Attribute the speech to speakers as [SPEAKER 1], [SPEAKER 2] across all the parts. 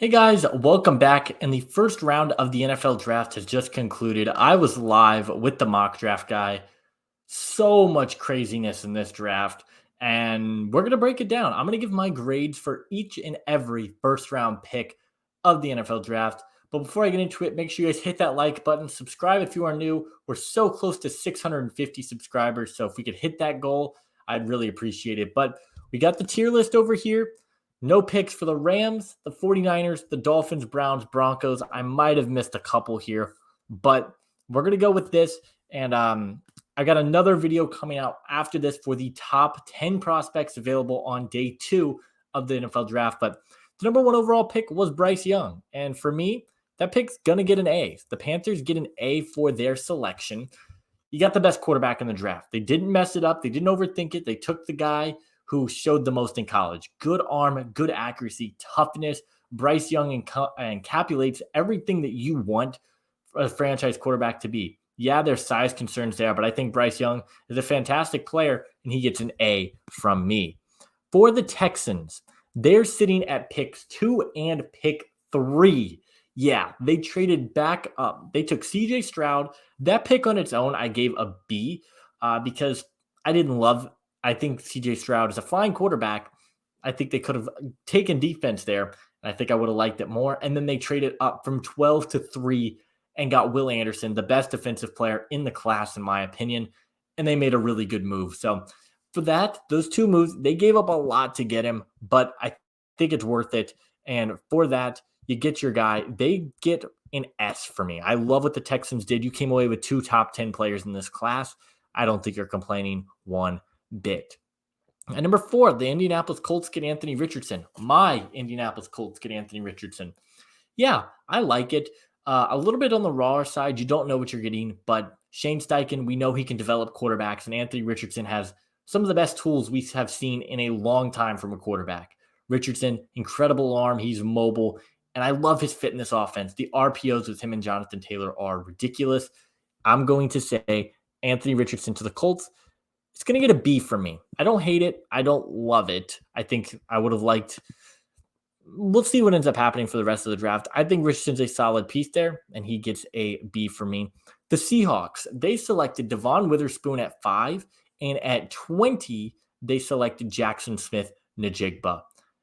[SPEAKER 1] Hey guys, welcome back. And the first round of the NFL draft has just concluded. I was live with the mock draft guy. So much craziness in this draft, and we're going to break it down. I'm going to give my grades for each and every first round pick of the NFL draft. But before I get into it, make sure you guys hit that like button, subscribe if you are new. We're so close to 650 subscribers. So if we could hit that goal, I'd really appreciate it. But we got the tier list over here. No picks for the Rams, the 49ers, the Dolphins, Browns, Broncos. I might have missed a couple here, but we're going to go with this. And I got another video coming out after this for the top 10 prospects available on day 2 of the NFL draft. But the number 1 overall pick was Bryce Young. And for me, that pick's going to get an A. The Panthers get an A for their selection. You got the best quarterback in the draft. They didn't mess it up. They didn't overthink it. They took the guy who showed the most in college. Good arm, good accuracy, toughness. Bryce Young encapsulates everything that you want a franchise quarterback to be. Yeah, there's size concerns there, but I think Bryce Young is a fantastic player, and he gets an A from me. For the Texans, they're sitting at picks 2 and pick 3. Yeah, they traded back up. They took CJ Stroud. That pick on its own, I gave a B because I think CJ Stroud is a flying quarterback. I think they could have taken defense there, and I think I would have liked it more. And then they traded up from 12 to 3 and got Will Anderson, the best defensive player in the class, in my opinion, and they made a really good move. So for that, those 2 moves, they gave up a lot to get him, but I think it's worth it. And for that, you get your guy. They get an S for me. I love what the Texans did. You came away with 2 top 10 players in this class. I don't think you're complaining one bit. At number 4, the Indianapolis Colts get Anthony Richardson. My Indianapolis Colts get Anthony Richardson. Yeah, I like it. A little bit on the rawer side. You don't know what you're getting, but Shane Steichen, we know he can develop quarterbacks, and Anthony Richardson has some of the best tools we have seen in a long time from a quarterback. Richardson, incredible arm. He's mobile, and I love his fit in this offense. The RPOs with him and Jonathan Taylor are ridiculous. I'm going to say Anthony Richardson to the Colts. It's going to get a B from me. I don't hate it. I don't love it. I think I would have liked. We'll see what ends up happening for the rest of the draft. I think Richardson's a solid piece there, and he gets a B for me. The Seahawks, they selected Devon Witherspoon at 5, and at 20, they selected Jackson Smith-Njigba.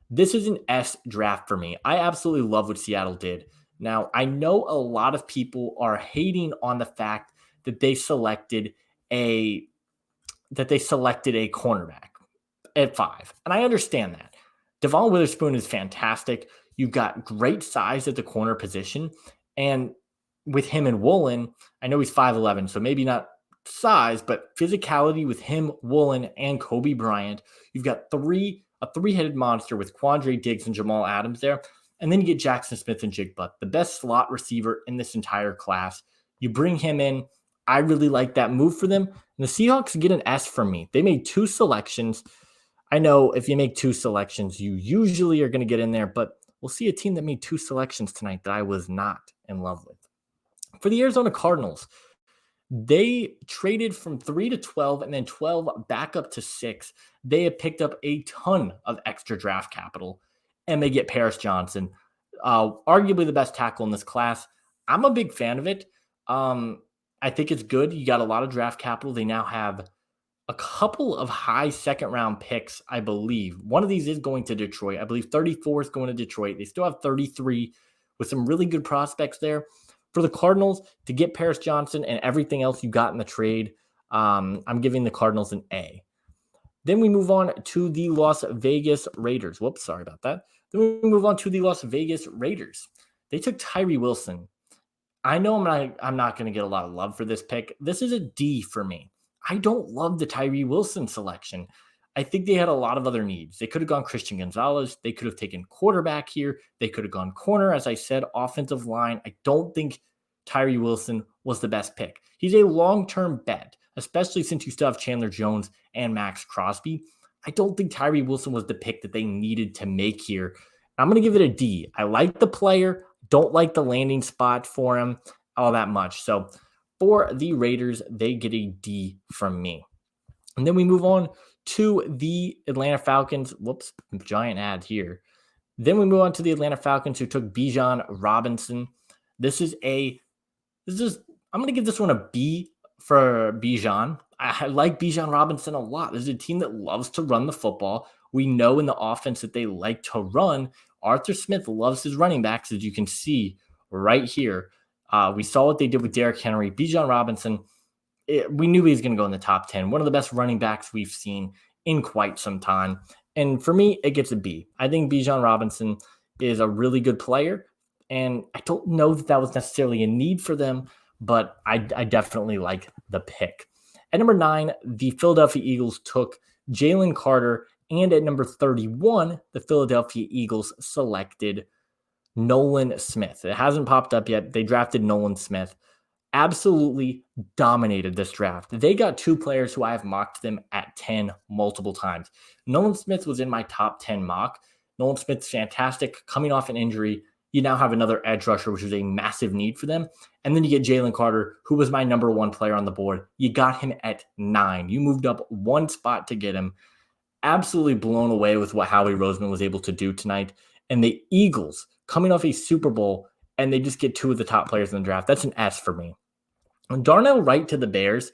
[SPEAKER 1] This is an S draft for me. I absolutely love what Seattle did. Now, I know a lot of people are hating on the fact that they selected a cornerback at 5. And I understand that. Devon Witherspoon is fantastic. You've got great size at the corner position. And with him and Woolen, I know he's 5'11", so maybe not size, but physicality with him, Woolen, and Kobe Bryant. You've got a three-headed monster with Quandre Diggs and Jamal Adams there. And then you get Jackson Smith-Njigba, the best slot receiver in this entire class. You bring him in. I really like that move for them. And the Seahawks get an S from me. They made 2 selections. I know if you make 2 selections, you usually are going to get in there, but we'll see a team that made 2 selections tonight that I was not in love with. For the Arizona Cardinals, they traded from 3 to 12 and then 12 back up to 6. They have picked up a ton of extra draft capital, and they get Paris Johnson, arguably the best tackle in this class. I'm a big fan of it. I think it's good. You got a lot of draft capital. They now have a couple of high second-round picks, I believe. One of these is going to Detroit. I believe 34 is going to Detroit. They still have 33 with some really good prospects there. For the Cardinals, to get Paris Johnson and everything else you got in the trade, I'm giving the Cardinals an A. Then we move on to the Las Vegas Raiders. Whoops, sorry about that. Then we move on to the Las Vegas Raiders. They took Tyree Wilson. I know I'm not going to get a lot of love for this pick. This is a D for me. I don't love the Tyree Wilson selection. I think they had a lot of other needs. They could have gone Christian Gonzalez. They could have taken quarterback here. They could have gone corner, as I said, offensive line. I don't think Tyree Wilson was the best pick. He's a long-term bet, especially since you still have Chandler Jones and Max Crosby. I don't think Tyree Wilson was the pick that they needed to make here. I'm going to give it a D. I like the player. Don't like the landing spot for him all that much. So for the Raiders, they get a D from me. And then we move on to the Atlanta Falcons. Whoops, giant ad here. Then we move on to the Atlanta Falcons, who took Bijan Robinson. This is I'm going to give this one a B for Bijan. I like Bijan Robinson a lot. This is a team that loves to run the football. We know in the offense that they like to run. Arthur Smith loves his running backs, as you can see right here. We saw what they did with Derrick Henry. Bijan Robinson, we knew he was going to go in the top 10. One of the best running backs we've seen in quite some time. And for me, it gets a B. I think Bijan Robinson is a really good player. And I don't know that that was necessarily a need for them, but I definitely like the pick. At number 9, the Philadelphia Eagles took Jalen Carter. And at number 31, the Philadelphia Eagles selected Nolan Smith. It hasn't popped up yet. They drafted Nolan Smith. Absolutely dominated this draft. They got 2 players who I have mocked them at 10 multiple times. Nolan Smith was in my top 10 mock. Nolan Smith's fantastic. Coming off an injury, you now have another edge rusher, which is a massive need for them. And then you get Jalen Carter, who was my number 1 player on the board. You got him at 9. You moved up 1 spot to get him. Absolutely blown away with what Howie Roseman was able to do tonight. And the Eagles coming off a Super Bowl, and they just get 2 of the top players in the draft. That's an S for me. Darnell Wright to the Bears.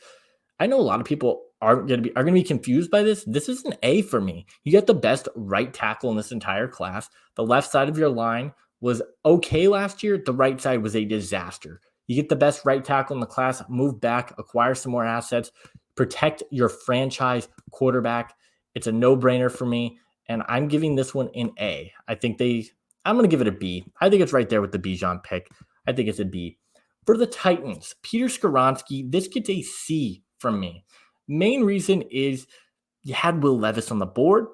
[SPEAKER 1] I know a lot of people are going to be confused by this. This is an A for me. You get the best right tackle in this entire class. The left side of your line was okay last year. The right side was a disaster. You get the best right tackle in the class, move back, acquire some more assets, protect your franchise quarterback. It's a no-brainer for me, and I'm giving this one an A. I'm going to give it a B. I think it's right there with the Bijan pick. I think it's a B. For the Titans, Peter Skoronski, this gets a C from me. Main reason is you had Will Levis on the board.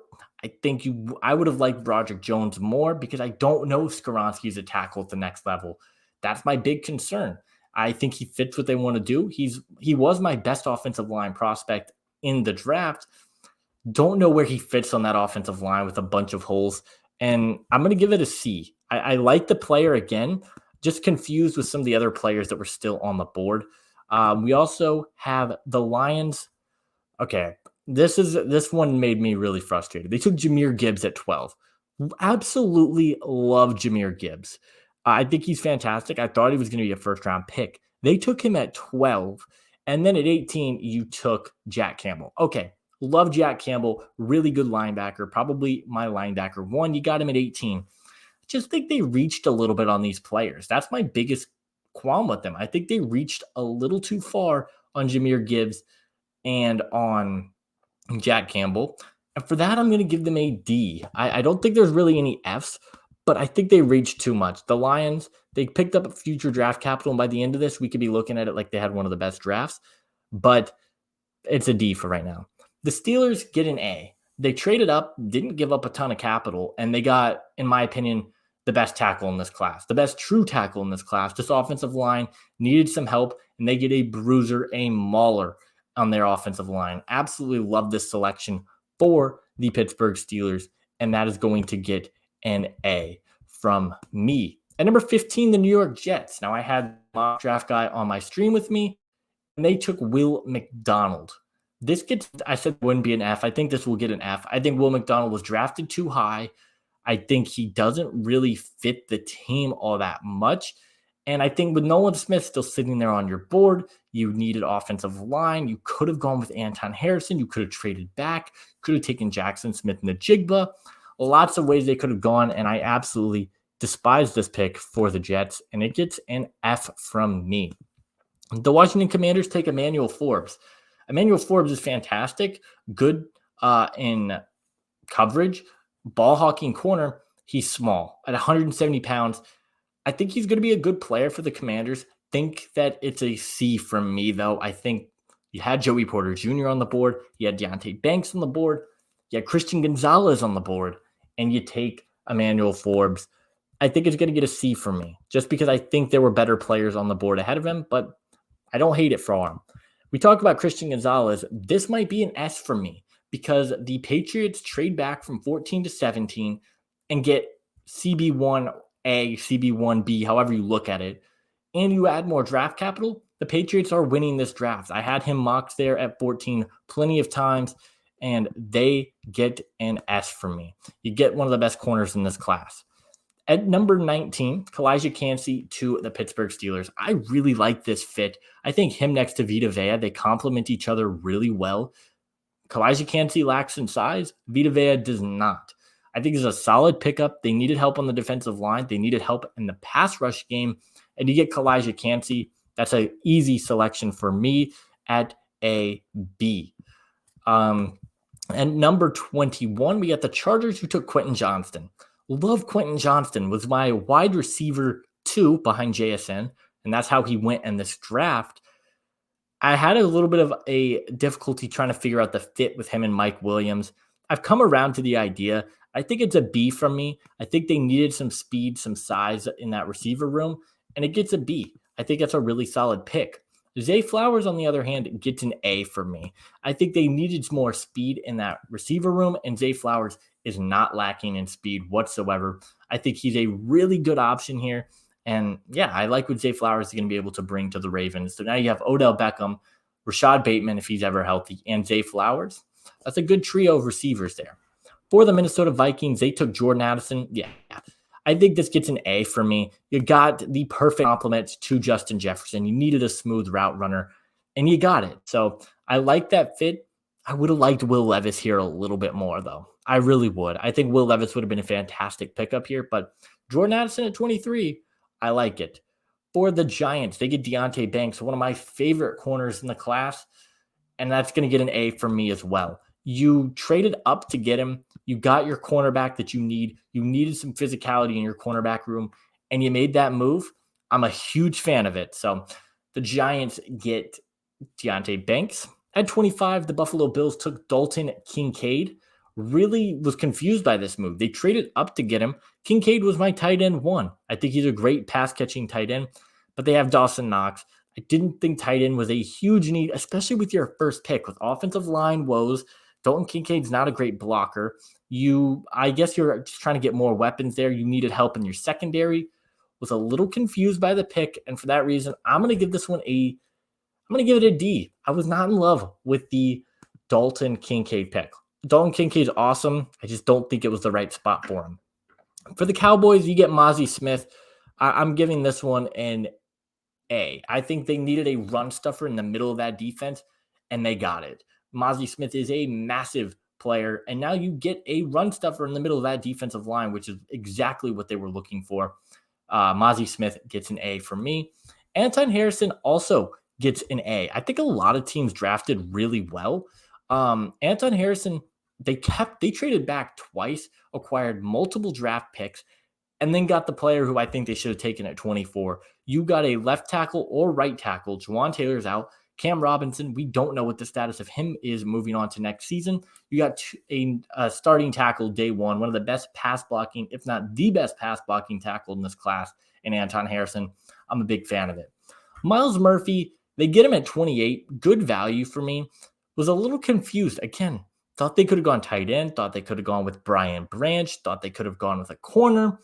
[SPEAKER 1] I would have liked Broderick Jones more because I don't know if Skoronski is a tackle at the next level. That's my big concern. I think he fits what they want to do. He was my best offensive line prospect in the draft. Don't know where he fits on that offensive line with a bunch of holes. And I'm going to give it a C. I like the player again, just confused with some of the other players that were still on the board. We also have the Lions. Okay, this one made me really frustrated. They took Jahmyr Gibbs at 12. Absolutely love Jahmyr Gibbs. I think he's fantastic. I thought he was going to be a first-round pick. They took him at 12, and then at 18, you took Jack Campbell. Okay, love Jack Campbell. Really good linebacker. Probably my linebacker 1. You got him at 18. Just think they reached a little bit on these players. That's my biggest qualm with them. I think they reached a little too far on Jahmyr Gibbs and on Jack Campbell. And for that, I'm going to give them a D. I don't think there's really any Fs, but I think they reached too much. The Lions, they picked up future draft capital, and by the end of this, we could be looking at it like they had one of the best drafts, but it's a D for right now. The Steelers get an A. They traded up, didn't give up a ton of capital, and they got, in my opinion, the best tackle in this class, the best true tackle in this class. This offensive line needed some help, and they get a bruiser, a mauler on their offensive line. Absolutely love this selection for the Pittsburgh Steelers, and that is going to get an A from me. At number 15, the New York Jets. Now, I had my draft guy on my stream with me, and they took Will McDonald. I said wouldn't be an F. I think this will get an F. I think Will McDonald was drafted too high. I think he doesn't really fit the team all that much. And I think with Nolan Smith still sitting there on your board, you needed offensive line. You could have gone with Anton Harrison. You could have traded back. Could have taken Jackson Smith and the Jigba. Lots of ways they could have gone, and I absolutely despise this pick for the Jets, and it gets an F from me. The Washington Commanders take Emmanuel Forbes. Emmanuel Forbes is fantastic, good in coverage, ball hawking corner. He's small at 170 pounds. I think he's going to be a good player for the Commanders. Think that it's a C from me, though. I think you had Joey Porter Jr. on the board. You had Deonte Banks on the board. You had Christian Gonzalez on the board. And you take Emmanuel Forbes. I think it's going to get a C from me just because I think there were better players on the board ahead of him, but I don't hate it for him. We talk about Christian Gonzalez. This might be an S for me because the Patriots trade back from 14 to 17 and get CB1A, CB1B, however you look at it, and you add more draft capital. The Patriots are winning this draft. I had him mocked there at 14 plenty of times, and they get an S from me. You get one of the best corners in this class. At number 19, Kalijah Cansey to the Pittsburgh Steelers. I really like this fit. I think him next to Vita Vea, they complement each other really well. Kalijah Cansey lacks in size. Vita Vea does not. I think it's a solid pickup. They needed help on the defensive line. They needed help in the pass rush game. And you get Kalijah Cansey. That's an easy selection for me at a B. And number 21, we got the Chargers, who took Quentin Johnston. Love Quentin Johnston. Was my wide receiver 2 behind JSN, and that's how he went in this draft. I had a little bit of a difficulty trying to figure out the fit with him and Mike Williams. I've come around to the idea. I think it's a B from me. I think they needed some speed, some size in that receiver room, and it gets a B. I think that's a really solid pick. Zay Flowers, on the other hand, gets an A for me. I think they needed more speed in that receiver room, and Zay Flowers is not lacking in speed whatsoever. I think he's a really good option here. And yeah, I like what Zay Flowers is going to be able to bring to the Ravens. So now you have Odell Beckham, Rashad Bateman, if he's ever healthy, and Zay Flowers. That's a good trio of receivers there. For the Minnesota Vikings, they took Jordan Addison. Yeah, I think this gets an A for me. You got the perfect complement to Justin Jefferson. You needed a smooth route runner, and you got it. So I like that fit. I would have liked Will Levis here a little bit more, though. I really would. I think Will Levis would have been a fantastic pickup here, but Jordan Addison at 23, I like it. For the Giants, they get Deonte Banks, one of my favorite corners in the class, and that's going to get an A from me as well. You traded up to get him. You got your cornerback that you need. You needed some physicality in your cornerback room, and you made that move. I'm a huge fan of it. So the Giants get Deonte Banks. At 25, the Buffalo Bills took Dalton Kincaid. Really was confused by this move. They traded up to get him. Kincaid was my tight end 1. I think he's a great pass-catching tight end, but they have Dawson Knox. I didn't think tight end was a huge need, especially with your first pick. With offensive line woes, Dalton Kincaid's not a great blocker. I guess you're just trying to get more weapons there. You needed help in your secondary. Was a little confused by the pick, and for that reason, I'm going to give this one I'm going to give it a D. I was not in love with the Dalton Kincaid pick. Dalton Kincaid's awesome. I just don't think it was the right spot for him. For the Cowboys, you get Mozzie Smith. I'm giving this one an A. I think they needed a run stuffer in the middle of that defense, and they got it. Mozzie Smith is a massive player, and now you get a run stuffer in the middle of that defensive line, which is exactly what they were looking for. Mozzie Smith gets an A from me. Anton Harrison also gets an A. I think a lot of teams drafted really well. Anton Harrison, they traded back twice, acquired multiple draft picks, and then got the player who I think they should have taken at 24. You got a left tackle or right tackle. Juwan Taylor's out. Cam Robinson, we don't know what the status of him is moving on to next season. You got a starting tackle day one of the best pass blocking, if not the best pass blocking tackle in this class, in Anton Harrison. I'm a big fan of it. Myles Murphy, they get him at 28. Good value for me. Was a little confused. Again, thought they could have gone tight end. Thought they could have gone with Brian Branch. Thought they could have gone with a corner.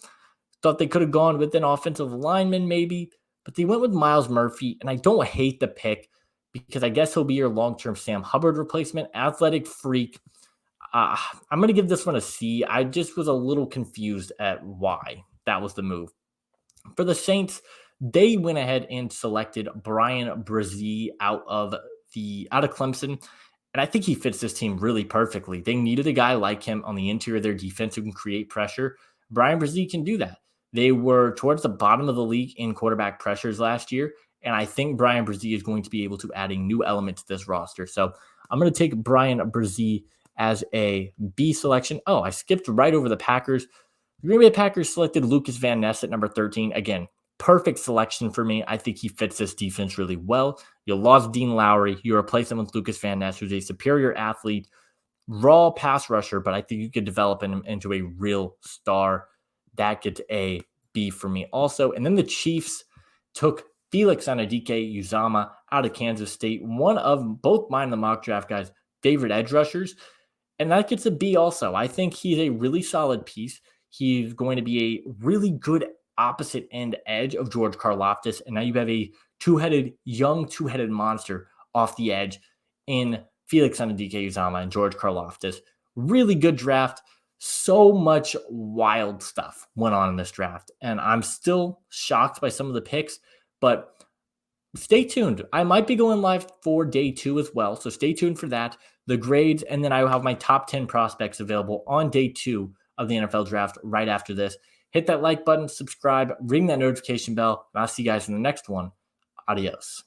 [SPEAKER 1] Thought they could have gone with an offensive lineman maybe. But they went with Myles Murphy, and I don't hate the pick because I guess he'll be your long-term Sam Hubbard replacement. Athletic freak. I'm going to give this one a C. I just was a little confused at why that was the move. For the Saints, they went ahead and selected Brian Brzee out of Clemson, and I think he fits this team really perfectly. They needed a guy like him on the interior of their defense who can create pressure. Brian Brzee can do that. They were towards the bottom of the league in quarterback pressures last year, and I think Brian Brzee is going to be able to add a new element to this roster. So I'm going to take Brian Brzee as a B selection. Oh, I skipped right over the Packers. The Green Bay Packers selected Lucas Van Ness at number 13. Again, perfect selection for me. I think he fits this defense really well. You lost Dean Lowry. You replace him with Lucas Van Ness, who's a superior athlete, raw pass rusher, but I think you could develop him into a real star. That gets a B for me also. And then the Chiefs took Felix Anudike-Uzomah out of Kansas State, one of both mine and the mock draft guys' favorite edge rushers, and that gets a B also. I think he's a really solid piece. He's going to be a really good opposite end edge of George Karlaftis, and now you have a two-headed monster off the edge in Felix Anudike-Uzomah, and George Karlaftis. Really good draft. So much wild stuff went on in this draft, and I'm still shocked by some of the picks, but stay tuned. I might be going live for day 2 as well, so stay tuned for that, the grades, and then I will have my top 10 prospects available on day 2 of the NFL draft right after this. Hit that like button, subscribe, ring that notification bell, and I'll see you guys in the next one. Adios.